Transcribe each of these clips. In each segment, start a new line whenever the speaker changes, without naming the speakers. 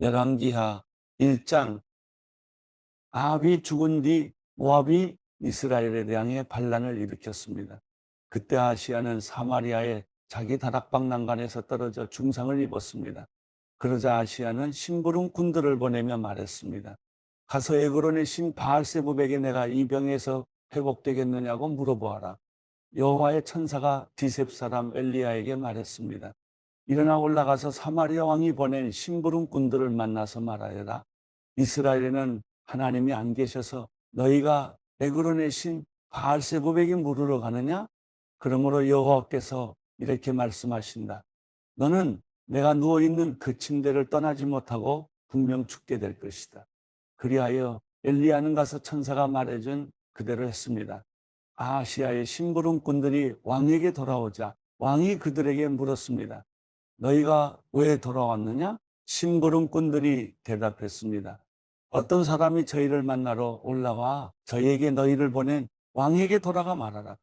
열왕기하 1장. 아합이 죽은 뒤 모압이 이스라엘에 향해 반란을 일으켰습니다. 그때 아시야는 사마리아의 자기 다락방 난간에서 떨어져 중상을 입었습니다. 그러자 아시야는 심부름 군들을 보내며 말했습니다. 가서 에그론의 신 바알세부백에 내가 이 병에서 회복되겠느냐고 물어보아라. 여호와의 천사가 디셉 사람 엘리야에게 말했습니다. 일어나 올라가서 사마리아 왕이 보낸 심부름 군들을 만나서 말하여라. 이스라엘에는 하나님이 안 계셔서 너희가 에그론의 신 바알세부백에 물으러 가느냐? 그러므로 여호와께서 이렇게 말씀하신다. 너는 내가 누워있는 그 침대를 떠나지 못하고 분명 죽게 될 것이다. 그리하여 엘리야는 가서 천사가 말해준 그대로 했습니다. 아시아의 심부름꾼들이 왕에게 돌아오자 왕이 그들에게 물었습니다. 너희가 왜 돌아왔느냐? 심부름꾼들이 대답했습니다. 어떤 사람이 저희를 만나러 올라와 저희에게 너희를 보낸 왕에게 돌아가 말하라.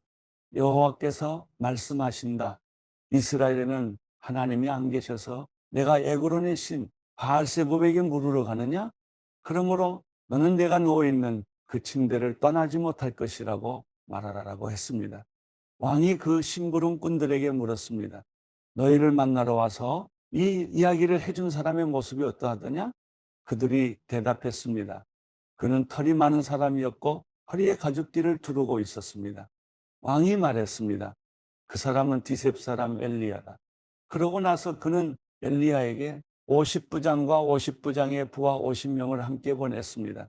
여호와께서 말씀하신다. 이스라엘에는 하나님이 안 계셔서 내가 에그론의 신 바알세부백에 물으러 가느냐? 그러므로 너는 내가 누워있는 그 침대를 떠나지 못할 것이라고 말하라고 했습니다. 왕이 그 심부름꾼들에게 물었습니다. 너희를 만나러 와서 이 이야기를 해준 사람의 모습이 어떠하더냐? 그들이 대답했습니다. 그는 털이 많은 사람이었고 허리에 가죽띠를 두르고 있었습니다. 왕이 말했습니다. 그 사람은 디셉 사람 엘리야다. 그러고 나서 그는 엘리야에게 50부장과 50부장의 부하 50명을 함께 보냈습니다.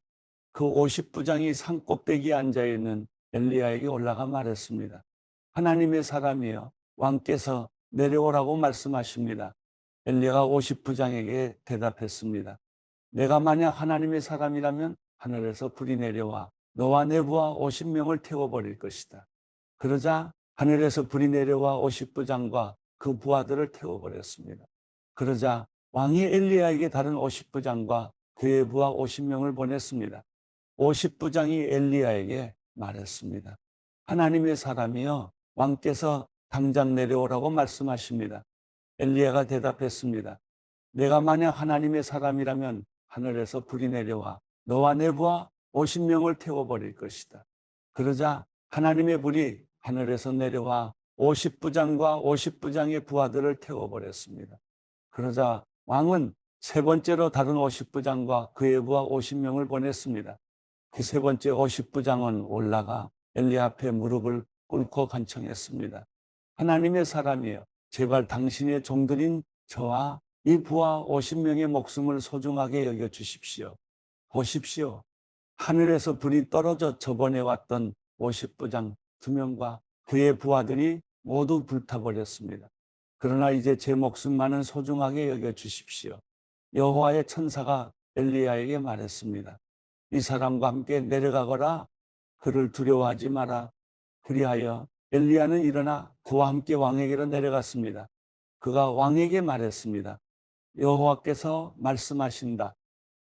그 50부장이 산 꼭대기에 앉아있는 엘리야에게 올라가 말했습니다. 하나님의 사람이여, 왕께서 내려오라고 말씀하십니다. 엘리야가 50부장에게 대답했습니다. 내가 만약 하나님의 사람이라면 하늘에서 불이 내려와 너와 내 부하 50명을 태워버릴 것이다. 그러자 하늘에서 불이 내려와 50부장과 그 부하들을 태워버렸습니다. 그러자 왕이 엘리야에게 다른 50부장과 그의 부하 50명을 보냈습니다. 50부장이 엘리야에게 말했습니다. 하나님의 사람이여, 왕께서 당장 내려오라고 말씀하십니다. 엘리야가 대답했습니다. 내가 만약 하나님의 사람이라면 하늘에서 불이 내려와 너와 내 부하 50명을 태워버릴 것이다. 그러자 하나님의 불이 하늘에서 내려와 50부장과 50부장의 부하들을 태워버렸습니다. 그러자 왕은 세 번째로 다른 50부장과 그의 부하 50명을 보냈습니다. 그 세 번째 50부장은 올라가 엘리야 앞에 무릎을 꿇고 간청했습니다. 하나님의 사람이여, 제발 당신의 종들인 저와 이 부하 50명의 목숨을 소중하게 여겨주십시오. 보십시오. 하늘에서 불이 떨어져 저번에 왔던 50부장 2명과 그의 부하들이 모두 불타버렸습니다. 그러나 이제 제 목숨만은 소중하게 여겨주십시오. 여호와의 천사가 엘리야에게 말했습니다. 이 사람과 함께 내려가거라. 그를 두려워하지 마라. 그리하여 엘리야는 일어나 그와 함께 왕에게로 내려갔습니다. 그가 왕에게 말했습니다. 여호와께서 말씀하신다.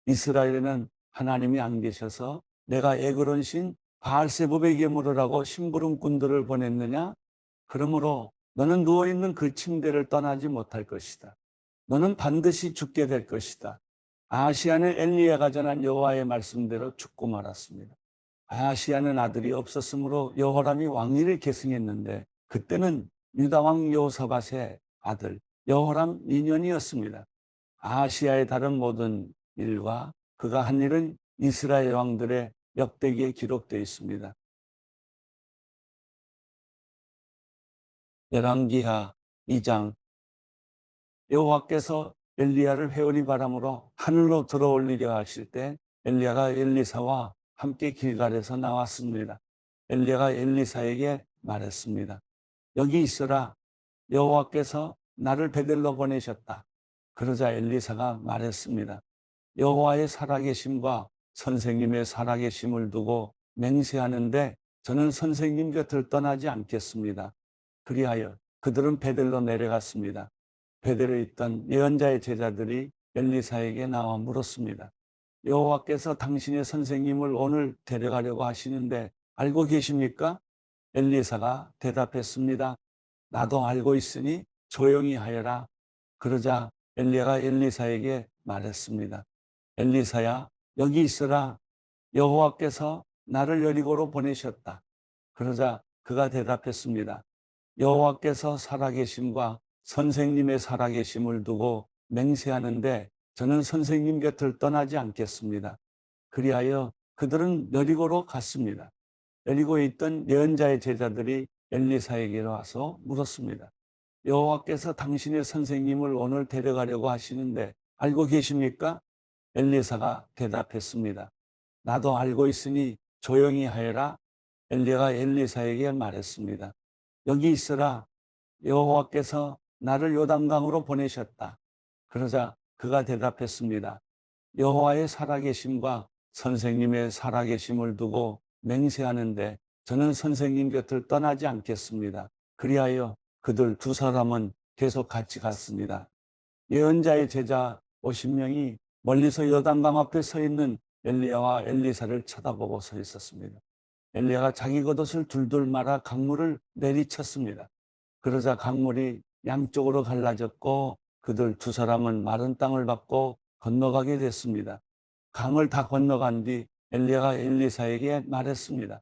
이스라엘에는 하나님이 안 계셔서 내가 에그론 신 바알세부백에게 물으라고 심부름꾼들을 보냈느냐? 그러므로 너는 누워있는 그 침대를 떠나지 못할 것이다. 너는 반드시 죽게 될 것이다. 아하시야는 엘리야가 전한 여호와의 말씀대로 죽고 말았습니다. 아하시야는 아들이 없었으므로 여호람이 왕위를 계승했는데 그때는 유다 왕 여호사밧의 아들 여호람 2년이었습니다. 아하시야의 다른 모든 일과 그가 한 일은 이스라엘 왕들의 역대기에 기록되어 있습니다. 열왕기하 2장. 여호와께서 엘리야를 회오리 바람으로 하늘로 들어올리려 하실 때 엘리야가 엘리사와 함께 길갈에서 나왔습니다. 엘리야가 엘리사에게 말했습니다. 여기 있어라. 여호와께서 나를 베델로 보내셨다. 그러자 엘리사가 말했습니다. 여호와의 살아계심과 선생님의 살아계심을 두고 맹세하는데 저는 선생님 곁을 떠나지 않겠습니다. 그리하여 그들은 베델로 내려갔습니다. 베델에 있던 예언자의 제자들이 엘리사에게 나와 물었습니다. 여호와께서 당신의 선생님을 오늘 데려가려고 하시는데 알고 계십니까? 엘리사가 대답했습니다. 나도 알고 있으니 조용히 하여라. 그러자 엘리야가 엘리사에게 말했습니다. 엘리사야, 여기 있으라. 여호와께서 나를 여리고로 보내셨다. 그러자 그가 대답했습니다. 여호와께서 살아계심과 선생님의 살아계심을 두고 맹세하는데 저는 선생님 곁을 떠나지 않겠습니다. 그리하여 그들은 여리고로 갔습니다. 여리고에 있던 예언자의 제자들이 엘리사에게 와서 물었습니다. 여호와께서 당신의 선생님을 오늘 데려가려고 하시는데 알고 계십니까? 엘리사가 대답했습니다. 나도 알고 있으니 조용히 하여라. 엘리야가 엘리사에게 말했습니다. 여기 있으라. 여호와께서 나를 요단강으로 보내셨다. 그러자 그가 대답했습니다. 여호와의 살아계심과 선생님의 살아계심을 두고 맹세하는데 저는 선생님 곁을 떠나지 않겠습니다. 그리하여 그들 두 사람은 계속 같이 갔습니다. 예언자의 제자 50명이 멀리서 요단강 앞에 서 있는 엘리야와 엘리사를 쳐다보고 서 있었습니다. 엘리야가 자기 겉옷을 둘둘 말아 강물을 내리쳤습니다. 그러자 강물이 양쪽으로 갈라졌고 그들 두 사람은 마른 땅을 밟고 건너가게 됐습니다. 강을 다 건너간 뒤 엘리야가 엘리사에게 말했습니다.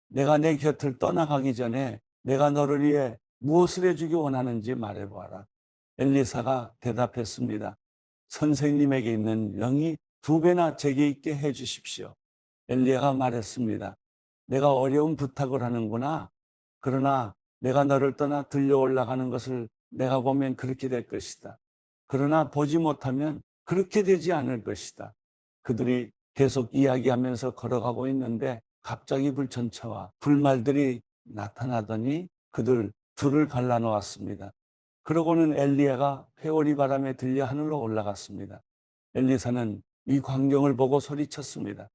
내가 내 곁을 떠나가기 전에 내가 너를 위해 무엇을 해주기 원하는지 말해보아라. 엘리사가 대답했습니다. 선생님에게 있는 영이 2배나 제게 있게 해주십시오. 엘리야가 말했습니다. 내가 어려운 부탁을 하는구나. 그러나 내가 너를 떠나 들려 올라가는 것을 내가 보면 그렇게 될 것이다. 그러나 보지 못하면 그렇게 되지 않을 것이다. 그들이 계속 이야기하면서 걸어가고 있는데 갑자기 불천차와 불말들이 나타나더니 그들 둘을 갈라놓았습니다. 그러고는 엘리야가 회오리 바람에 들려 하늘로 올라갔습니다. 엘리사는 이 광경을 보고 소리쳤습니다.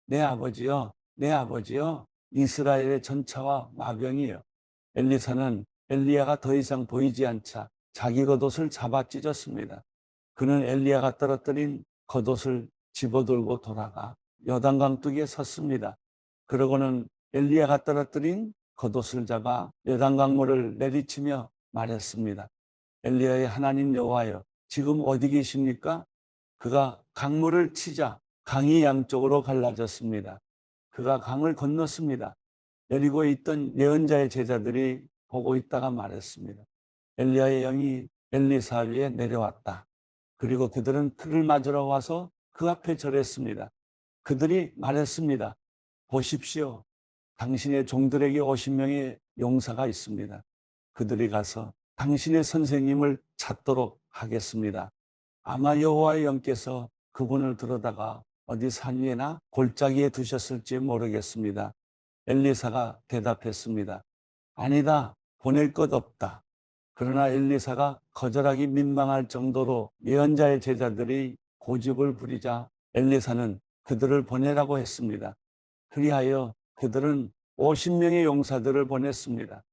내 아버지여, 내 아버지여, 이스라엘의 전차와 마병이여. 엘리사는 엘리야가 더 이상 보이지 않자 자기 겉옷을 잡아 찢었습니다. 그는 엘리야가 떨어뜨린 겉옷을 집어들고 돌아가 요단강 뚝에 섰습니다. 그러고는 엘리야가 떨어뜨린 겉옷을 잡아 요단강물을 내리치며 말했습니다. 엘리야의 하나님 여호와여, 지금 어디 계십니까? 그가 강물을 치자 강이 양쪽으로 갈라졌습니다. 그가 강을 건넜습니다. 여리고에 있던 예언자의 제자들이 보고 있다가 말했습니다. 엘리야의 영이 엘리사 위에 내려왔다. 그리고 그들은 그를 맞으러 와서 그 앞에 절했습니다. 그들이 말했습니다. 보십시오. 당신의 종들에게 50명의 용사가 있습니다. 그들이 가서 당신의 선생님을 찾도록 하겠습니다. 아마 여호와의 영께서 그분을 들어다가 어디 산 위에나 골짜기에 두셨을지 모르겠습니다. 엘리사가 대답했습니다. 아니다, 보낼 것 없다. 그러나 엘리사가 거절하기 민망할 정도로 예언자의 제자들이 고집을 부리자 엘리사는 그들을 보내라고 했습니다. 그리하여 그들은 50명의 용사들을 보냈습니다.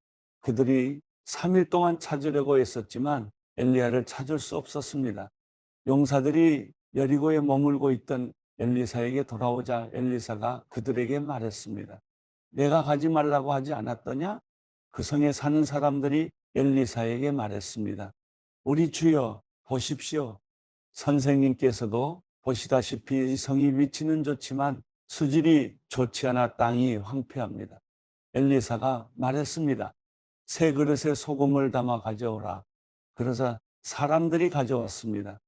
그들이 3일 동안 찾으려고 했었지만 엘리야를 찾을 수 없었습니다. 용사들이 여리고에 머물고 있던 엘리사에게 돌아오자 엘리사가 그들에게 말했습니다. 내가 가지 말라고 하지 않았더냐? 그 성에 사는 사람들이 엘리사에게 말했습니다. 우리 주여 보십시오. 선생님께서도 보시다시피 이 성이 위치는 좋지만 수질이 좋지 않아 땅이 황폐합니다. 엘리사가 말했습니다. 새 그릇에 소금을 담아 가져오라. 그러자 사람들이 가져왔습니다.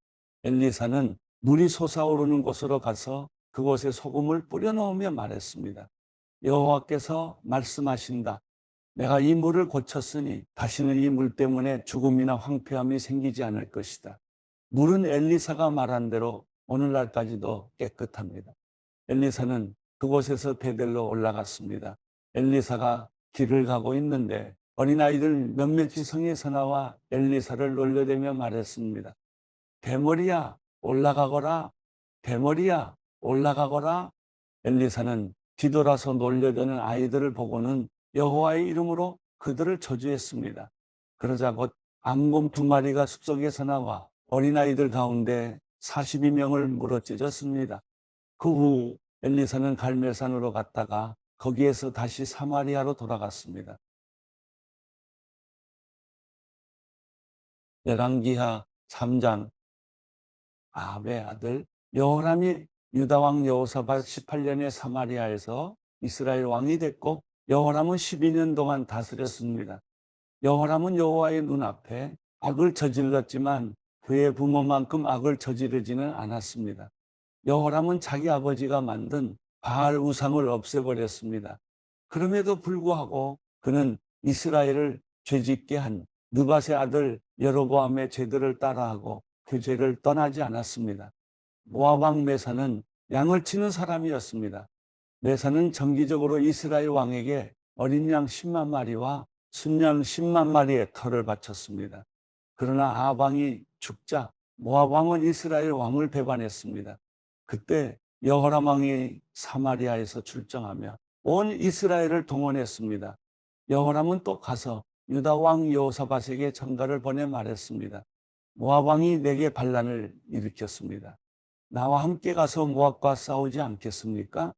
엘리사는 물이 솟아오르는 곳으로 가서 그곳에 소금을 뿌려 넣으며 말했습니다. 여호와께서 말씀하신다. 내가 이 물을 고쳤으니 다시는 이 물 때문에 죽음이나 황폐함이 생기지 않을 것이다. 물은 엘리사가 말한 대로 오늘날까지도 깨끗합니다. 엘리사는 그곳에서 베델로 올라갔습니다. 엘리사가 길을 가고 있는데 어린아이들 몇몇이 성에서 나와 엘리사를 놀려대며 말했습니다. 대머리야 올라가거라. 대머리야 올라가거라. 엘리사는 뒤돌아서 놀려대는 아이들을 보고는 여호와의 이름으로 그들을 저주했습니다. 그러자 곧 암곰 2마리가 숲속에서 나와 어린아이들 가운데 42명을 물어찢었습니다. 그 후 엘리사는 갈멜산으로 갔다가 거기에서 다시 사마리아로 돌아갔습니다. 열왕기하 3장 아합의 아들 여호람이 유다 왕 여호사밧 18년에 사마리아에서 이스라엘 왕이 됐고 여호람은 12년 동안 다스렸습니다. 여호람은 여호와의 눈앞에 악을 저질렀지만 그의 부모만큼 악을 저지르지는 않았습니다. 여호람은 자기 아버지가 만든 바알 우상을 없애버렸습니다. 그럼에도 불구하고 그는 이스라엘을 죄짓게 한 느밧의 아들 여로보암의 죄들을 따라하고 그 죄를 떠나지 않았습니다. 모압 왕 메사는 양을 치는 사람이었습니다. 메사는 정기적으로 이스라엘 왕에게 어린 양 10만 마리와 순양 10만 마리의 털을 바쳤습니다. 그러나 아합 왕이 죽자 모압 왕은 이스라엘 왕을 배반했습니다. 그때 여호람 왕이 사마리아에서 출정하며 온 이스라엘을 동원했습니다. 여호람은 또 가서 유다 왕 여호사밧에게 전가를 보내 말했습니다. 모압 왕이 내게 반란을 일으켰습니다. 나와 함께 가서 모압과 싸우지 않겠습니까?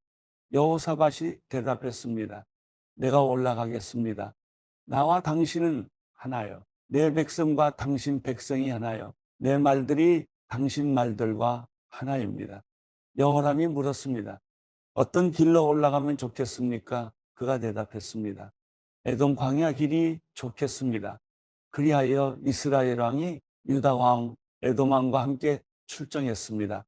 여호사밧이 대답했습니다. 내가 올라가겠습니다. 나와 당신은 하나요. 내 백성과 당신 백성이 하나요. 내 말들이 당신 말들과 하나입니다. 여호람이 물었습니다. 어떤 길로 올라가면 좋겠습니까? 그가 대답했습니다. 에돔 광야 길이 좋겠습니다. 그리하여 이스라엘 왕이 유다 왕 에돔 왕과 함께 출정했습니다.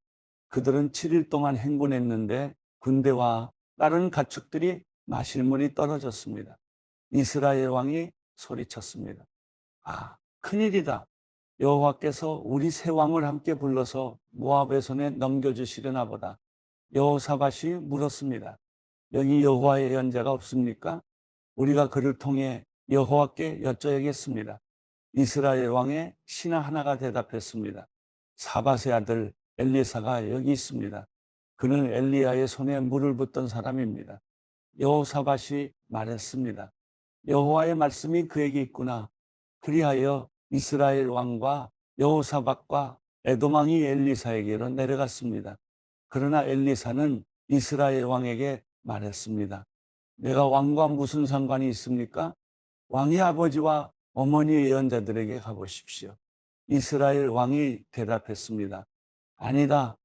그들은 7일 동안 행군했는데 군대와 다른 가축들이 마실 물이 떨어졌습니다. 이스라엘 왕이 소리쳤습니다. 아, 큰일이다. 여호와께서 우리 세 왕을 함께 불러서 모압의 손에 넘겨주시려나 보다. 여호사밧이 물었습니다. 여기 여호와의 연자가 없습니까? 우리가 그를 통해 여호와께 여쭤야겠습니다. 이스라엘 왕의 신하 하나가 대답했습니다. 사밧의 아들 엘리사가 여기 있습니다. 그는 엘리야의 손에 물을 붓던 사람입니다. 여호사밧이 말했습니다. 여호와의 말씀이 그에게 있구나. 그리하여 이스라엘 왕과 여호사밧과 에돔 왕이 엘리사에게로 내려갔습니다. 그러나 엘리사는 이스라엘 왕에게 말했습니다. 내가 왕과 무슨 상관이 있습니까? 왕의 아버지와 어머니의 예언자들에게 가보십시오. 이스라엘 왕이 대답했습니다. 아니다.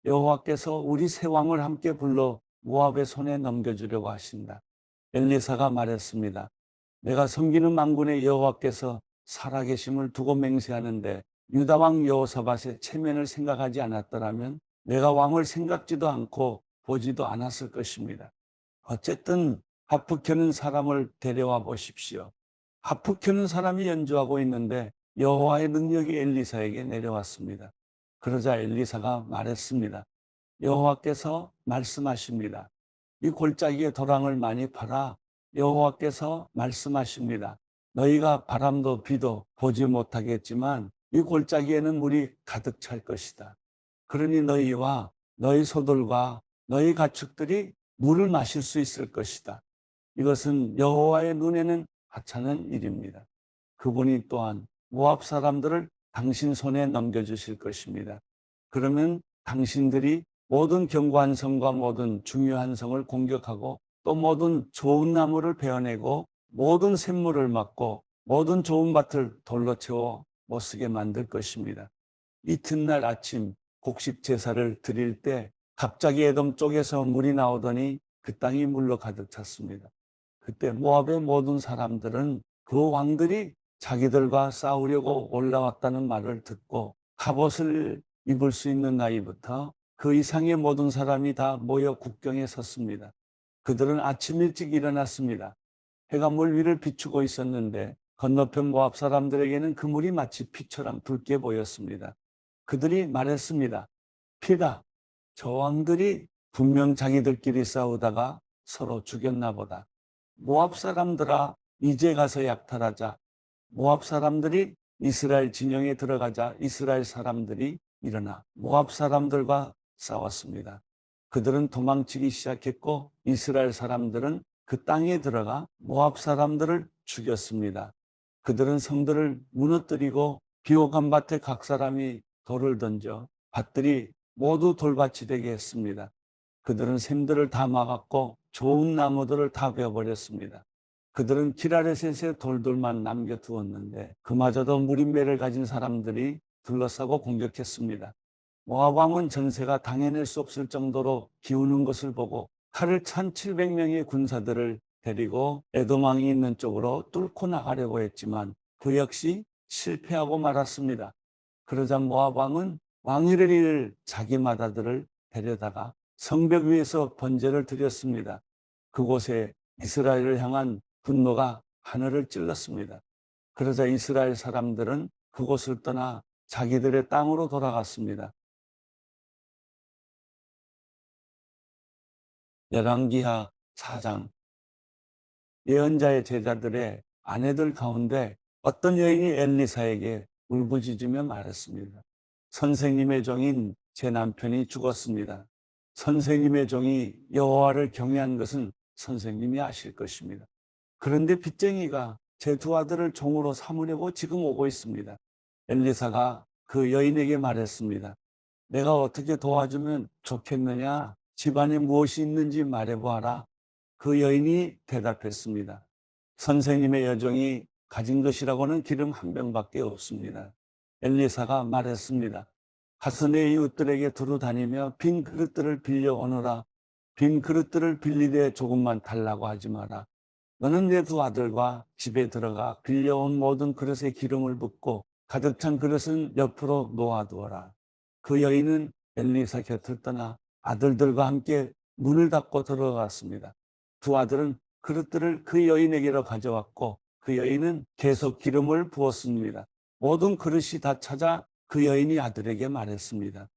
여호와께서 우리 세 왕을 함께 불러 모압의 손에 넘겨주려고 하신다. 엘리사가 말했습니다. 내가 섬기는 만군의 여호와께서 살아계심을 두고 맹세하는데 유다 왕 여호사밧의 체면을 생각하지 않았더라면 내가 왕을 생각지도 않고 보지도 않았을 것입니다. 어쨌든 하프 켜는 사람을 데려와 보십시오. 하프 켜는 사람이 연주하고 있는데 여호와의 능력이 엘리사에게 내려왔습니다. 그러자 엘리사가 말했습니다. 여호와께서 말씀하십니다. 이 골짜기에 도랑을 많이 팔아 여호와께서 말씀하십니다. 너희가 바람도 비도 보지 못하겠지만 이 골짜기에는 물이 가득 찰 것이다. 그러니 너희와 너희 소들과 너희 가축들이 물을 마실 수 있을 것이다. 이것은 여호와의 눈에는 하찮은 일입니다. 그분이 또한 모압 사람들을 당신 손에 넘겨주실 것입니다. 그러면 당신들이 모든 견고한 성과 모든 중요한 성을 공격하고 또 모든 좋은 나무를 베어내고 모든 샘물을 막고 모든 좋은 밭을 돌로 채워 못쓰게 만들 것입니다. 이튿날 아침 곡식 제사를 드릴 때 갑자기 에돔 쪽에서 물이 나오더니 그 땅이 물로 가득 찼습니다. 그때 모압의 모든 사람들은 그 왕들이 자기들과 싸우려고 올라왔다는 말을 듣고 갑옷을 입을 수 있는 나이부터 그 이상의 모든 사람이 다 모여 국경에 섰습니다. 그들은 아침 일찍 일어났습니다. 해가 물 위를 비추고 있었는데 건너편 모압 사람들에게는 그 물이 마치 피처럼 붉게 보였습니다. 그들이 말했습니다. 피다. 저 왕들이 분명 자기들끼리 싸우다가 서로 죽였나 보다. 모압 사람들아, 이제 가서 약탈하자. 모압 사람들이 이스라엘 진영에 들어가자 이스라엘 사람들이 일어나 모압 사람들과 싸웠습니다. 그들은 도망치기 시작했고 이스라엘 사람들은 그 땅에 들어가 모압 사람들을 죽였습니다. 그들은 성들을 무너뜨리고 비옥한 밭에 각 사람이 돌을 던져 밭들이 모두 돌밭이 되게 했습니다. 그들은 샘들을 다 막았고 좋은 나무들을 다 베어버렸습니다. 그들은 기라레셋의 돌들만 남겨두었는데 그마저도 무림매를 가진 사람들이 둘러싸고 공격했습니다. 모압 왕은 전세가 당해낼 수 없을 정도로 기우는 것을 보고 칼을 1,700명의 군사들을 데리고 에돔 왕이 있는 쪽으로 뚫고 나가려고 했지만 그 역시 실패하고 말았습니다. 그러자 모압 왕은 왕위를 잃을 자기 맏아들을 데려다가 성벽 위에서 번제를 드렸습니다. 그곳에 이스라엘을 향한 분노가 하늘을 찔렀습니다. 그러자 이스라엘 사람들은 그곳을 떠나 자기들의 땅으로 돌아갔습니다. 열왕기하 4장. 예언자의 제자들의 아내들 가운데 어떤 여인이 엘리사에게 울부짖으며 말했습니다. 선생님의 종인 제 남편이 죽었습니다. 선생님의 종이 여호와를 경외한 것은 선생님이 아실 것입니다. 그런데 빚쟁이가 제 두 아들을 종으로 삼으려고 지금 오고 있습니다. 엘리사가 그 여인에게 말했습니다. 내가 어떻게 도와주면 좋겠느냐? 집안에 무엇이 있는지 말해보아라. 그 여인이 대답했습니다. 선생님의 여종이 가진 것이라고는 기름 한 병밖에 없습니다. 엘리사가 말했습니다. 가서 내 이웃들에게 두루 다니며 빈 그릇들을 빌려오너라. 빈 그릇들을 빌리되 조금만 달라고 하지 마라. 너는 내 두 아들과 집에 들어가 빌려온 모든 그릇에 기름을 붓고 가득 찬 그릇은 옆으로 놓아두어라. 그 여인은 엘리사 곁을 떠나 아들들과 함께 문을 닫고 들어갔습니다. 두 아들은 그릇들을 그 여인에게로 가져왔고 그 여인은 계속 기름을 부었습니다. 모든 그릇이 다 찾아 그 여인이 아들에게 말했습니다.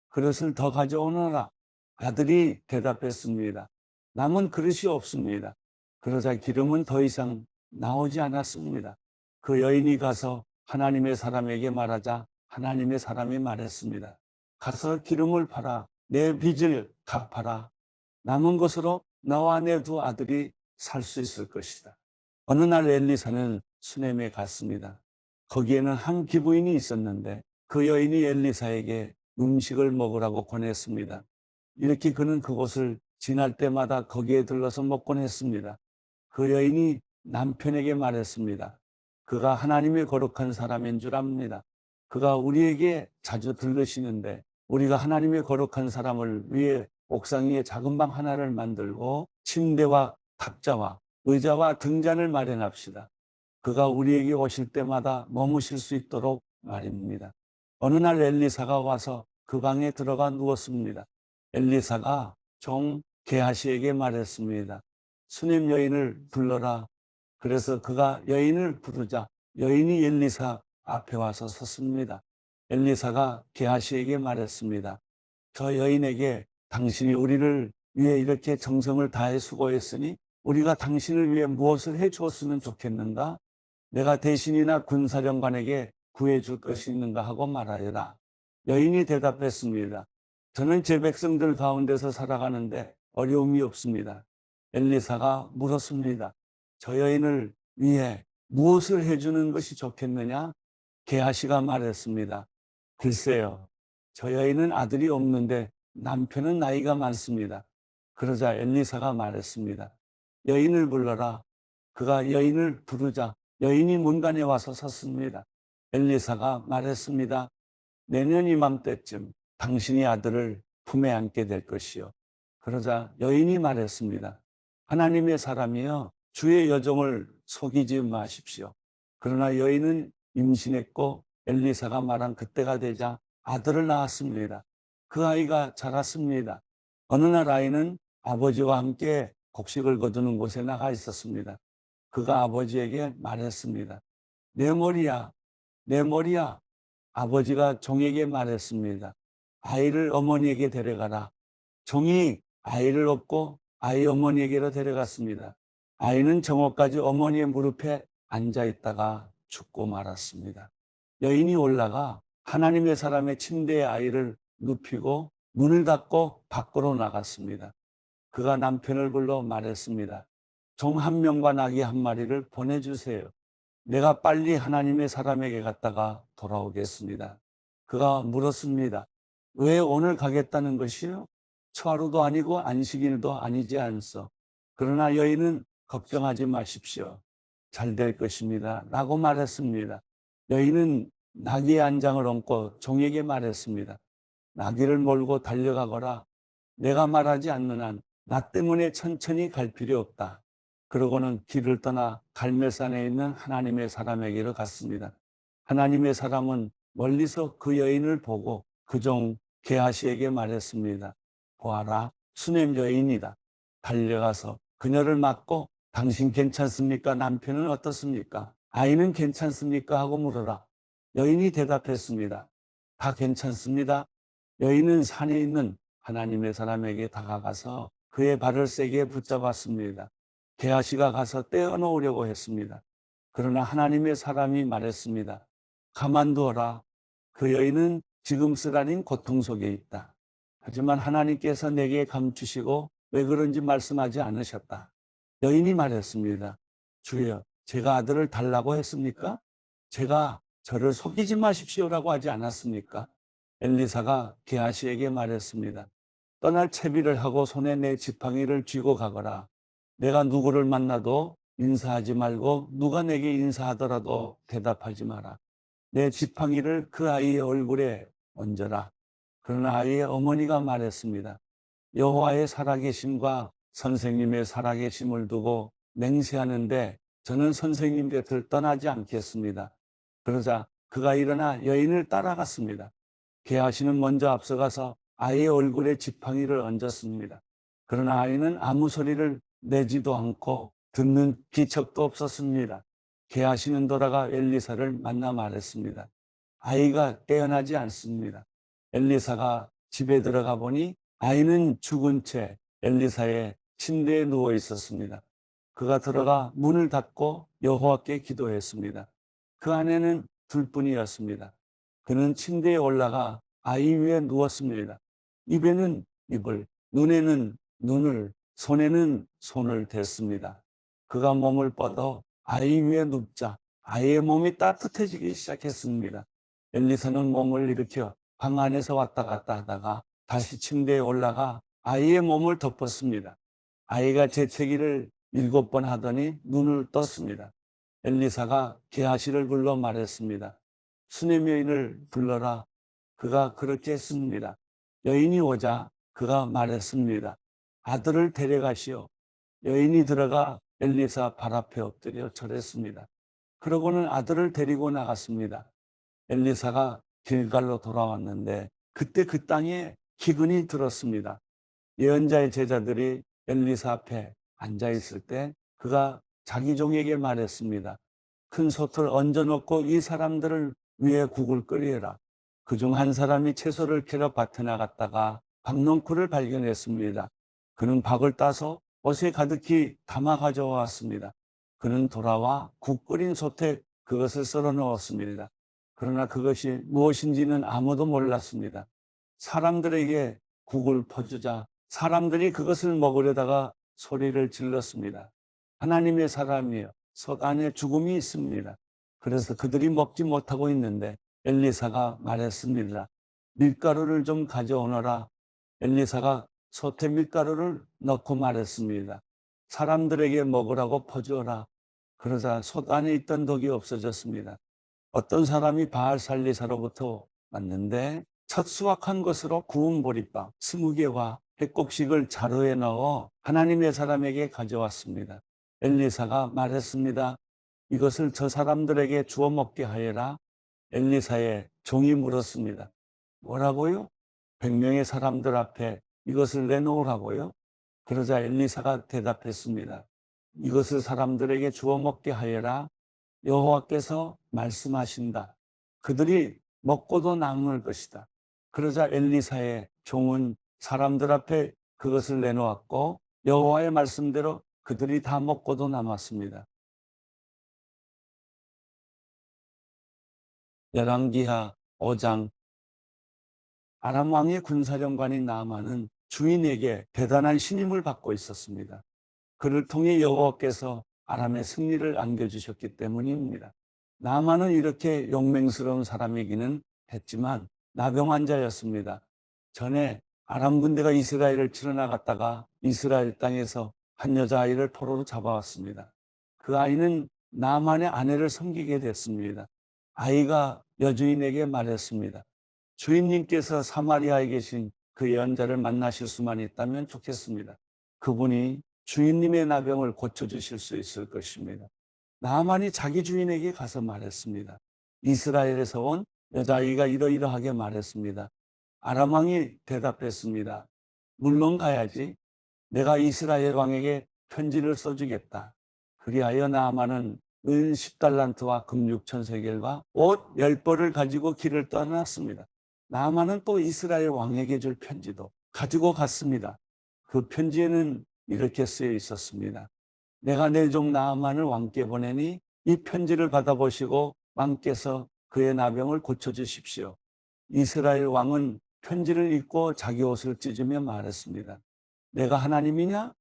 그릇을 더 가져오너라. 아들이 대답했습니다. 남은 그릇이 없습니다. 그러자 기름은 더 이상 나오지 않았습니다. 그 여인이 가서 하나님의 사람에게 말하자 하나님의 사람이 말했습니다. 가서 기름을 팔아 내 빚을 갚아라. 남은 것으로 나와 내 두 아들이 살 수 있을 것이다. 어느 날 엘리사는 수넴에 갔습니다. 거기에는 한 기부인이 있었는데 그 여인이 엘리사에게 음식을 먹으라고 권했습니다. 이렇게 그는 그곳을 지날 때마다 거기에 들러서 먹곤 했습니다. 그 여인이 남편에게 말했습니다. 그가 하나님의 거룩한 사람인 줄 압니다. 그가 우리에게 자주 들르시는데 우리가 하나님의 거룩한 사람을 위해 옥상 위에 작은 방 하나를 만들고 침대와 탁자와 의자와 등잔을 마련합시다. 그가 우리에게 오실 때마다 머무실 수 있도록 말입니다. 어느 날 엘리사가 와서 그 방에 들어가 누웠습니다. 엘리사가 종 게하시에게 말했습니다. 수넴 여인을 불러라. 그래서 그가 여인을 부르자 여인이 엘리사 앞에 와서 섰습니다. 엘리사가 게하시에게 말했습니다. 저 여인에게 당신이 우리를 위해 이렇게 정성을 다해 수고했으니 우리가 당신을 위해 무엇을 해 주었으면 좋겠는가? 내가 대신이나 군사령관에게 구해줄 것이 있는가 하고 말하여라. 여인이 대답했습니다. 저는 제 백성들 가운데서 살아가는데 어려움이 없습니다. 엘리사가 물었습니다. 저 여인을 위해 무엇을 해주는 것이 좋겠느냐? 게하시가 말했습니다. 글쎄요. 저 여인은 아들이 없는데 남편은 나이가 많습니다. 그러자 엘리사가 말했습니다. 여인을 불러라. 그가 여인을 부르자 여인이 문간에 와서 섰습니다. 엘리사가 말했습니다. 내년 이맘때쯤 당신이 아들을 품에 안게 될 것이요. 그러자 여인이 말했습니다. 하나님의 사람이여 주의 여종을 속이지 마십시오. 그러나 여인은 임신했고 엘리사가 말한 그때가 되자 아들을 낳았습니다. 그 아이가 자랐습니다. 어느 날 아이는 아버지와 함께 곡식을 거두는 곳에 나가 있었습니다. 그가 아버지에게 말했습니다. 내 머리야, 내 머리야. 아버지가 종에게 말했습니다. 아이를 어머니에게 데려가라. 종이 아이를 업고 아이 어머니에게로 데려갔습니다. 아이는 정오까지 어머니의 무릎에 앉아 있다가 죽고 말았습니다. 여인이 올라가 하나님의 사람의 침대에 아이를 눕히고 문을 닫고 밖으로 나갔습니다. 그가 남편을 불러 말했습니다. 종 한 명과 나귀 한 마리를 보내주세요. 내가 빨리 하나님의 사람에게 갔다가 돌아오겠습니다. 그가 물었습니다. 왜 오늘 가겠다는 것이요? 초하루도 아니고 안식일도 아니지 않소. 그러나 여인은 걱정하지 마십시오. 잘 될 것입니다. 라고 말했습니다. 여인은 나귀의 안장을 얹고 종에게 말했습니다. 나귀를 몰고 달려가거라. 내가 말하지 않는 한 나 때문에 천천히 갈 필요 없다. 그러고는 길을 떠나 갈멜산에 있는 하나님의 사람에게로 갔습니다. 하나님의 사람은 멀리서 그 여인을 보고 그 종 게하시에게 말했습니다. 보아라, 수냄 여인이다. 달려가서 그녀를 맞고 당신 괜찮습니까? 남편은 어떻습니까? 아이는 괜찮습니까? 하고 물어라. 여인이 대답했습니다. 다 괜찮습니다. 여인은 산에 있는 하나님의 사람에게 다가가서 그의 발을 세게 붙잡았습니다. 게하시가 가서 떼어놓으려고 했습니다. 그러나 하나님의 사람이 말했습니다. 가만두어라. 그 여인은 지금 쓰라린 고통 속에 있다. 하지만 하나님께서 내게 감추시고 왜 그런지 말씀하지 않으셨다. 여인이 말했습니다. 주여, 제가 아들을 달라고 했습니까? 제가 저를 속이지 마십시오라고 하지 않았습니까? 엘리사가 게하시에게 말했습니다. 떠날 채비를 하고 손에 내 지팡이를 쥐고 가거라. 내가 누구를 만나도 인사하지 말고 누가 내게 인사하더라도 대답하지 마라. 내 지팡이를 그 아이의 얼굴에 얹어라. 그러나 아이의 어머니가 말했습니다. 여호와의 살아계심과 선생님의 살아계심을 두고 맹세하는데 저는 선생님 곁을 떠나지 않겠습니다. 그러자 그가 일어나 여인을 따라갔습니다. 게하시는 먼저 앞서가서 아이의 얼굴에 지팡이를 얹었습니다. 그러나 아이는 아무 소리를 내지도 않고 듣는 기척도 없었습니다. 게하시는 돌아가 엘리사를 만나 말했습니다. 아이가 깨어나지 않습니다. 엘리사가 집에 들어가 보니 아이는 죽은 채 엘리사의 침대에 누워 있었습니다. 그가 들어가 문을 닫고 여호와께 기도했습니다. 그 아내는 둘뿐이었습니다. 그는 침대에 올라가 아이 위에 누웠습니다. 입에는 입을, 눈에는 눈을, 손에는 손을 댔습니다. 그가 몸을 뻗어 아이 위에 눕자 아이의 몸이 따뜻해지기 시작했습니다. 엘리사는 몸을 일으켜 방 안에서 왔다 갔다 하다가 다시 침대에 올라가 아이의 몸을 덮었습니다. 아이가 재채기를 7번 하더니 눈을 떴습니다. 엘리사가 게하시를 불러 말했습니다. 수냄 여인을 불러라. 그가 그렇게 했습니다. 여인이 오자 그가 말했습니다. 아들을 데려가시오. 여인이 들어가 엘리사 발 앞에 엎드려 절했습니다. 그러고는 아들을 데리고 나갔습니다. 엘리사가 길갈로 돌아왔는데 그때 그 땅에 기근이 들었습니다. 예언자의 제자들이 엘리사 앞에 앉아 있을 때 그가 자기 종에게 말했습니다. 큰 솥을 얹어놓고 이 사람들을 위해 국을 끓여라. 그중 한 사람이 채소를 캐러 밭에 나갔다가 박넝쿨을 발견했습니다. 그는 박을 따서 옷에 가득히 담아 가져왔습니다. 그는 돌아와 국 끓인 솥에 그것을 썰어 넣었습니다. 그러나 그것이 무엇인지는 아무도 몰랐습니다. 사람들에게 국을 퍼주자 사람들이 그것을 먹으려다가 소리를 질렀습니다. 하나님의 사람이여, 솥 안에 죽음이 있습니다. 그래서 그들이 먹지 못하고 있는데 엘리사가 말했습니다. 밀가루를 좀 가져오너라. 엘리사가 솥에 밀가루를 넣고 말했습니다. 사람들에게 먹으라고 퍼주어라. 그러자 솥 안에 있던 독이 없어졌습니다. 어떤 사람이 바알살리사로부터 왔는데 첫 수확한 것으로 구운 보리밥 20개와 백곡식을 자루에 넣어 하나님의 사람에게 가져왔습니다. 엘리사가 말했습니다. 이것을 저 사람들에게 주워 먹게 하여라. 엘리사의 종이 물었습니다. 뭐라고요? 100명의 사람들 앞에 이것을 내놓으라고요? 그러자 엘리사가 대답했습니다. 이것을 사람들에게 주워 먹게 하여라. 여호와께서 말씀하신다. 그들이 먹고도 남을 것이다. 그러자 엘리사의 종은 사람들 앞에 그것을 내놓았고 여호와의 말씀대로 그들이 다 먹고도 남았습니다. 열왕기하 5장. 아람 왕의 군사령관인 나아만은 주인에게 대단한 신임을 받고 있었습니다. 그를 통해 여호와께서 아람의 승리를 안겨주셨기 때문입니다. 나아만은 이렇게 용맹스러운 사람이기는 했지만 나병 환자였습니다. 전에 아람 군대가 이스라엘을 치러 나갔다가 이스라엘 땅에서 한 여자아이를 포로로 잡아왔습니다. 그 아이는 나아만의 아내를 섬기게 됐습니다. 아이가 여주인에게 말했습니다. 주인님께서 사마리아에 계신 그 예언자를 만나실 수만 있다면 좋겠습니다. 그분이 주인님의 나병을 고쳐주실 수 있을 것입니다. 나만이 자기 주인에게 가서 말했습니다. 이스라엘에서 온 여자아이가 이러이러하게 말했습니다. 아람 왕이 대답했습니다. 물론 가야지. 내가 이스라엘 왕에게 편지를 써주겠다. 그리하여 나아만은 은 10달란트와 금 6,000세겔과 옷 10벌을 가지고 길을 떠났습니다. 나아만은 또 이스라엘 왕에게 줄 편지도 가지고 갔습니다. 그 편지에는 이렇게 쓰여 있었습니다. 내가 내 종 나아만을 왕께 보내니 이 편지를 받아보시고 왕께서 그의 나병을 고쳐주십시오. 이스라엘 왕은 편지를 읽고 자기 옷을 찢으며 말했습니다. 내가 하나님이냐?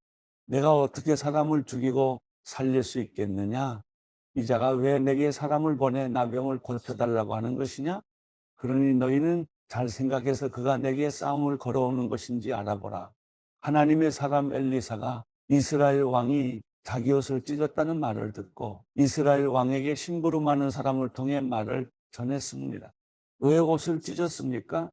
내가 어떻게 사람을 죽이고 살릴 수 있겠느냐? 이 자가 왜 내게 사람을 보내 나병을 고쳐달라고 하는 것이냐? 그러니 너희는 잘 생각해서 그가 내게 싸움을 걸어오는 것인지 알아보라. 하나님의 사람 엘리사가 이스라엘 왕이 자기 옷을 찢었다는 말을 듣고 이스라엘 왕에게 심부름하는 사람을 통해 말을 전했습니다. 왜 옷을 찢었습니까?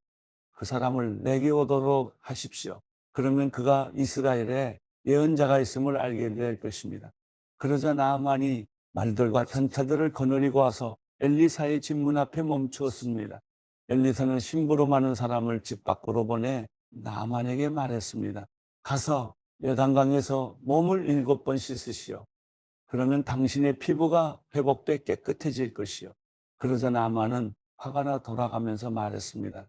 그 사람을 내게 오도록 하십시오. 그러면 그가 이스라엘에 예언자가 있음을 알게 될 것입니다. 그러자 나아만이 말들과 전차들을 거느리고 와서 엘리사의 집 문 앞에 멈추었습니다. 엘리사는 심부름하는 사람을 집 밖으로 보내 나아만에게 말했습니다. 가서 요단강에서 몸을 7번 씻으시오. 그러면 당신의 피부가 회복돼 깨끗해질 것이요. 그러자 나아만은 화가 나 돌아가면서 말했습니다.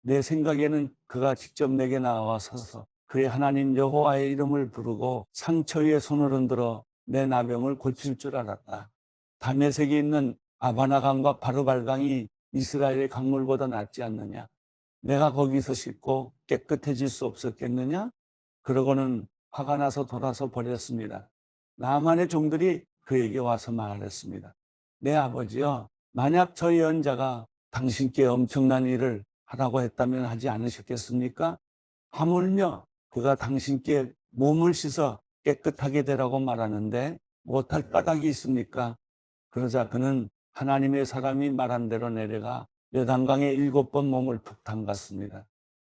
내 생각에는 그가 직접 내게 나와 서서 그의 하나님 여호와의 이름을 부르고 상처 위에 손을 흔들어 내 나병을 고칠 줄 알았다. 다메섹에 있는 아바나강과 바르발강이 이스라엘의 강물보다 낫지 않느냐? 내가 거기서 씻고 깨끗해질 수 없었겠느냐? 그러고는 화가 나서 돌아서 버렸습니다. 나만의 종들이 그에게 와서 말했습니다. 내 아버지여, 만약 저 예언자가 당신께 엄청난 일을 하라고 했다면 하지 않으셨겠습니까? 하물며 그가 당신께 몸을 씻어 깨끗하게 되라고 말하는데 못할 까닭이 있습니까? 그러자 그는 하나님의 사람이 말한 대로 내려가 요단강에 7번 몸을 푹 담갔습니다.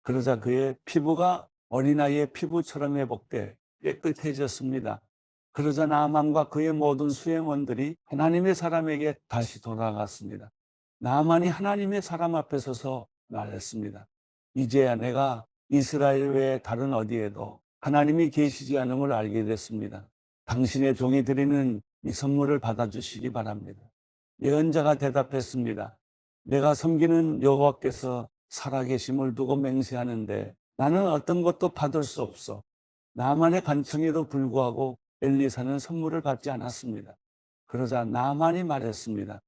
그러자 그의 피부가 어린아이의 피부처럼 회복돼 깨끗해졌습니다. 그러자 나아만과 그의 모든 수행원들이 하나님의 사람에게 다시 돌아갔습니다. 나아만이 하나님의 사람 앞에 서서 말했습니다. 이제야 내가 이스라엘 외에 다른 어디에도 하나님이 계시지 않음을 알게 됐습니다. 당신의 종이 드리는 이 선물을 받아주시기 바랍니다. 예언자가 대답했습니다. 내가 섬기는 여호와께서 살아계심을 두고 맹세하는데 나는 어떤 것도 받을 수 없어. 나만의 간청에도 불구하고 엘리사는 선물을 받지 않았습니다. 그러자 나만이 말했습니다.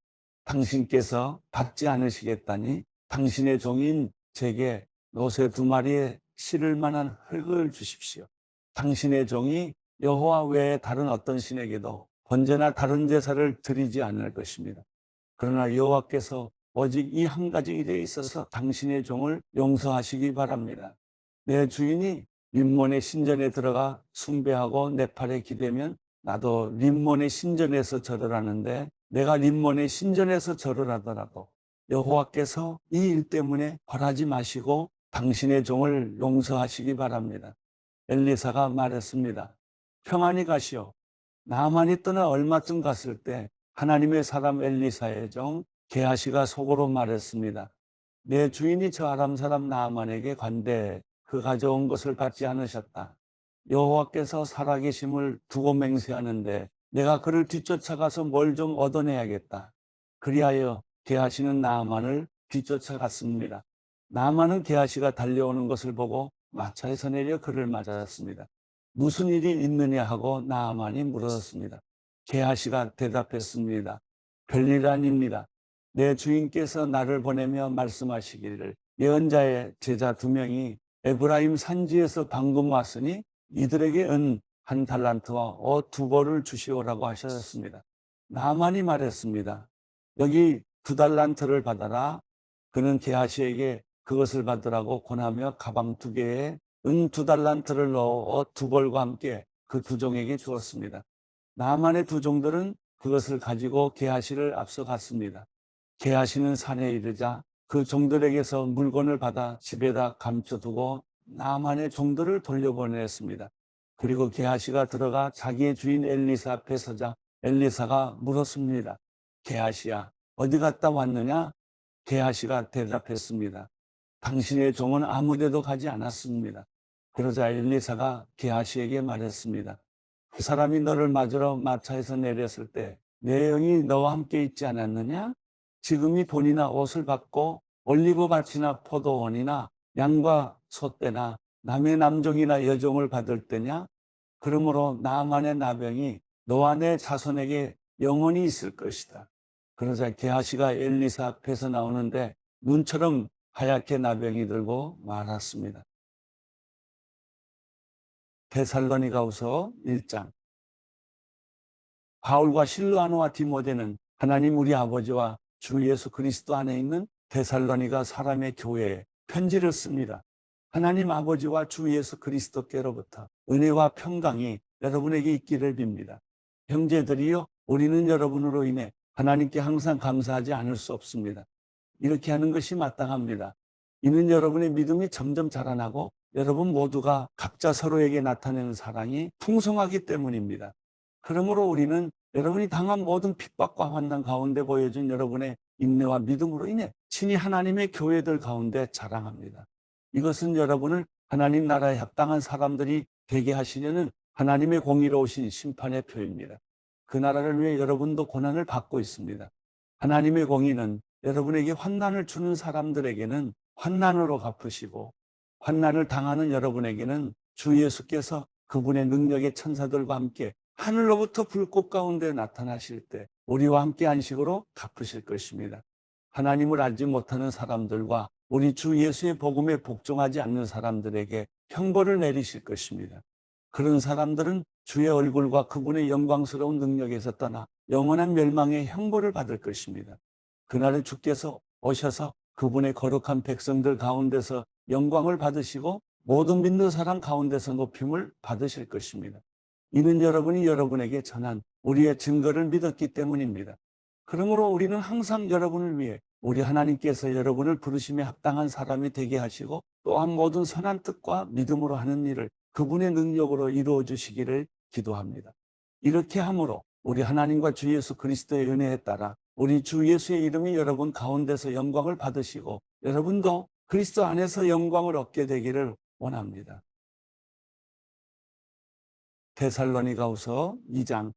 당신께서 받지 않으시겠다니 당신의 종인 제게 노새 2마리에 실을 만한 흙을 주십시오. 당신의 종이 여호와 외에 다른 어떤 신에게도 언제나 다른 제사를 드리지 않을 것입니다. 그러나 여호와께서 오직 이 한 가지 일에 있어서 당신의 종을 용서하시기 바랍니다. 내 주인이 림몬의 신전에 들어가 숭배하고 내 팔에 기대면 나도 림몬의 신전에서 절을 하는데 내가 림몬의 신전에서 절을 하더라도 여호와께서 이 일 때문에 벌하지 마시고 당신의 종을 용서하시기 바랍니다. 엘리사가 말했습니다. 평안히 가시오. 나만이 떠나 얼마쯤 갔을 때 하나님의 사람 엘리사의 종 게하시가 속으로 말했습니다. 내 주인이 저 아람 사람 나아만에게 관대해 그 가져온 것을 받지 않으셨다. 여호와께서 살아계심을 두고 맹세하는데 내가 그를 뒤쫓아가서 뭘 좀 얻어내야겠다. 그리하여 게하시는 나아만을 뒤쫓아갔습니다. 나아만은 게하시가 달려오는 것을 보고 마차에서 내려 그를 맞았습니다. 무슨 일이 있느냐 하고 나아만이 물었습니다. 게하시가 대답했습니다. 별일 아닙니다. 내 주인께서 나를 보내며 말씀하시기를 예언자의 제자 2명이 에브라임 산지에서 방금 왔으니 이들에게 은 1달란트와 옷 2벌을 주시오라고 하셨습니다. 나아만이 말했습니다. 여기 2달란트를 받아라. 그는 게하시에게 그것을 받으라고 권하며 가방 2개에 은 2달란트를 넣어 옷 2벌과 함께 그 2종에게 주었습니다. 나아만의 2종들은 그것을 가지고 게하시를 앞서갔습니다. 게하시는 산에 이르자 그 종들에게서 물건을 받아 집에다 감춰두고 나만의 종들을 돌려보냈습니다. 그리고 게하시가 들어가 자기의 주인 엘리사 앞에 서자 엘리사가 물었습니다. 게하시야, 어디 갔다 왔느냐? 게하시가 대답했습니다. 당신의 종은 아무데도 가지 않았습니다. 그러자 엘리사가 게하시에게 말했습니다. 그 사람이 너를 맞으러 마차에서 내렸을 때 내 영이 너와 함께 있지 않았느냐? 지금이 돈이나 옷을 받고 올리브밭이나 포도원이나 양과 소떼나 남의 남종이나 여종을 받을 때냐? 그러므로 나만의 나병이 너와 내 자손에게 영원히 있을 것이다. 그러자 게하시가 엘리사 앞에서 나오는데 눈처럼 하얗게 나병이 들고 말았습니다. 데살로니가후서 1장. 바울과 실로아노와 디모데는 하나님 우리 아버지와 주 예수 그리스도 안에 있는 데살로니가 사람의 교회에 편지를 씁니다. 하나님 아버지와 주 예수 그리스도께로부터 은혜와 평강이 여러분에게 있기를 빕니다. 형제들이여, 우리는 여러분으로 인해 하나님께 항상 감사하지 않을 수 없습니다. 이렇게 하는 것이 마땅합니다. 이는 여러분의 믿음이 점점 자라나고 여러분 모두가 각자 서로에게 나타내는 사랑이 풍성하기 때문입니다. 그러므로 우리는 여러분이 당한 모든 핍박과 환난 가운데 보여준 여러분의 인내와 믿음으로 인해 친히 하나님의 교회들 가운데 자랑합니다. 이것은 여러분을 하나님 나라에 합당한 사람들이 되게 하시려는 하나님의 공의로우신 심판의 표입니다. 그 나라를 위해 여러분도 고난을 받고 있습니다. 하나님의 공의는 여러분에게 환난을 주는 사람들에게는 환난으로 갚으시고, 환난을 당하는 여러분에게는 주 예수께서 그분의 능력의 천사들과 함께 하늘로부터 불꽃 가운데 나타나실 때 우리와 함께 안식으로 갚으실 것입니다. 하나님을 알지 못하는 사람들과 우리 주 예수의 복음에 복종하지 않는 사람들에게 형벌을 내리실 것입니다. 그런 사람들은 주의 얼굴과 그분의 영광스러운 능력에서 떠나 영원한 멸망의 형벌을 받을 것입니다. 그날에 주께서 오셔서 그분의 거룩한 백성들 가운데서 영광을 받으시고 모든 믿는 사람 가운데서 높임을 받으실 것입니다. 이는 여러분이 여러분에게 전한 우리의 증거를 믿었기 때문입니다. 그러므로 우리는 항상 여러분을 위해 우리 하나님께서 여러분을 부르심에 합당한 사람이 되게 하시고 또한 모든 선한 뜻과 믿음으로 하는 일을 그분의 능력으로 이루어 주시기를 기도합니다. 이렇게 함으로 우리 하나님과 주 예수 그리스도의 은혜에 따라 우리 주 예수의 이름이 여러분 가운데서 영광을 받으시고 여러분도 그리스도 안에서 영광을 얻게 되기를 원합니다. 데살로니가후서 2장.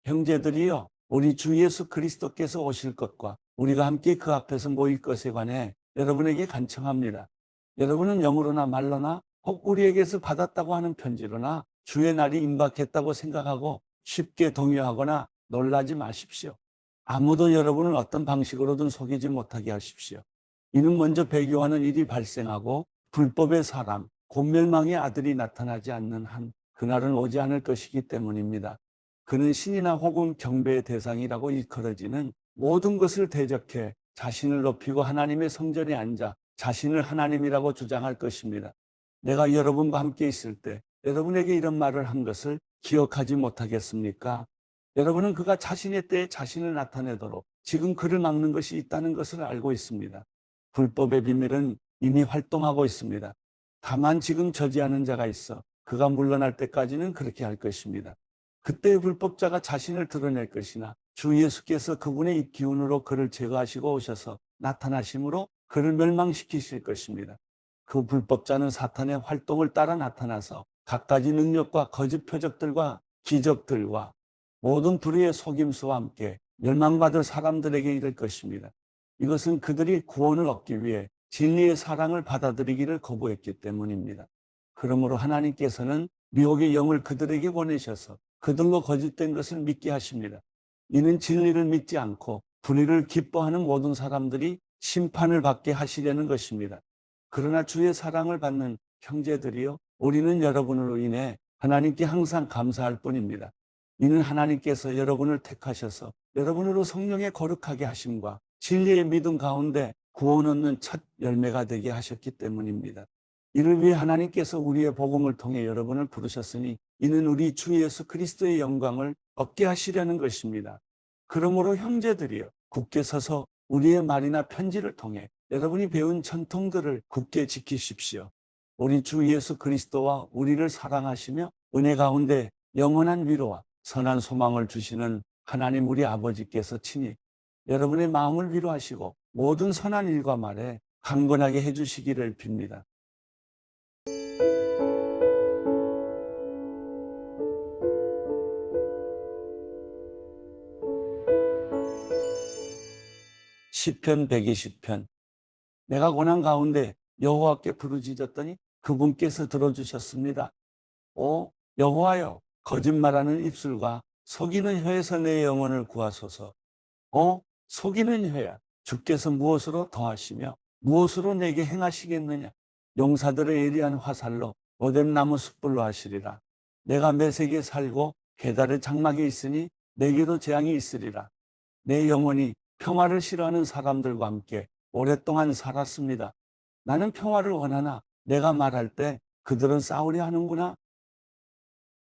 형제들이여, 우리 주 예수 그리스도께서 오실 것과 우리가 함께 그 앞에서 모일 것에 관해 여러분에게 간청합니다. 여러분은 영으로나 말로나 혹 우리에게서 받았다고 하는 편지로나 주의 날이 임박했다고 생각하고 쉽게 동요하거나 놀라지 마십시오. 아무도 여러분을 어떤 방식으로든 속이지 못하게 하십시오. 이는 먼저 배교하는 일이 발생하고 불법의 사람, 곧 멸망의 아들이 나타나지 않는 한 그날은 오지 않을 것이기 때문입니다. 그는 신이나 혹은 경배의 대상이라고 일컬어지는 모든 것을 대적해 자신을 높이고 하나님의 성전에 앉아 자신을 하나님이라고 주장할 것입니다. 내가 여러분과 함께 있을 때 여러분에게 이런 말을 한 것을 기억하지 못하겠습니까? 여러분은 그가 자신의 때에 자신을 나타내도록 지금 그를 막는 것이 있다는 것을 알고 있습니다. 불법의 비밀은 이미 활동하고 있습니다. 다만 지금 저지하는 자가 있어 그가 물러날 때까지는 그렇게 할 것입니다. 그때 불법자가 자신을 드러낼 것이나 주 예수께서 그분의 입 기운으로 그를 제거하시고 오셔서 나타나심으로 그를 멸망시키실 것입니다. 그 불법자는 사탄의 활동을 따라 나타나서 갖가지 능력과 거짓 표적들과 기적들과 모든 불의의 속임수와 함께 멸망받을 사람들에게 이를 것입니다. 이것은 그들이 구원을 얻기 위해 진리의 사랑을 받아들이기를 거부했기 때문입니다. 그러므로 하나님께서는 미혹의 영을 그들에게 보내셔서 그들로 거짓된 것을 믿게 하십니다. 이는 진리를 믿지 않고 불의를 기뻐하는 모든 사람들이 심판을 받게 하시려는 것입니다. 그러나 주의 사랑을 받는 형제들이여, 우리는 여러분으로 인해 하나님께 항상 감사할 뿐입니다. 이는 하나님께서 여러분을 택하셔서 여러분으로 성령의 거룩하게 하심과 진리의 믿음 가운데 구원 얻는 첫 열매가 되게 하셨기 때문입니다. 이를 위해 하나님께서 우리의 복음을 통해 여러분을 부르셨으니 이는 우리 주 예수 그리스도의 영광을 얻게 하시려는 것입니다. 그러므로 형제들이여, 굳게 서서 우리의 말이나 편지를 통해 여러분이 배운 전통들을 굳게 지키십시오. 우리 주 예수 그리스도와 우리를 사랑하시며 은혜 가운데 영원한 위로와 선한 소망을 주시는 하나님 우리 아버지께서 친히 여러분의 마음을 위로하시고 모든 선한 일과 말에 강건하게 해주시기를 빕니다. 시편 120편. 내가 고난 가운데 여호와께 부르짖었더니 그분께서 들어주셨습니다. 오 여호와여, 거짓말하는 입술과 속이는 혀에서 내 영혼을 구하소서. 속이는 혀야, 주께서 무엇으로 더하시며 무엇으로 내게 행하시겠느냐. 용사들의 예리한 화살로 오뎀나무 숯불로 하시리라. 내가 메색에 살고 게달의 장막에 있으니 내게도 재앙이 있으리라. 내 영혼이 평화를 싫어하는 사람들과 함께 오랫동안 살았습니다. 나는 평화를 원하나 내가 말할 때 그들은 싸우려 하는구나.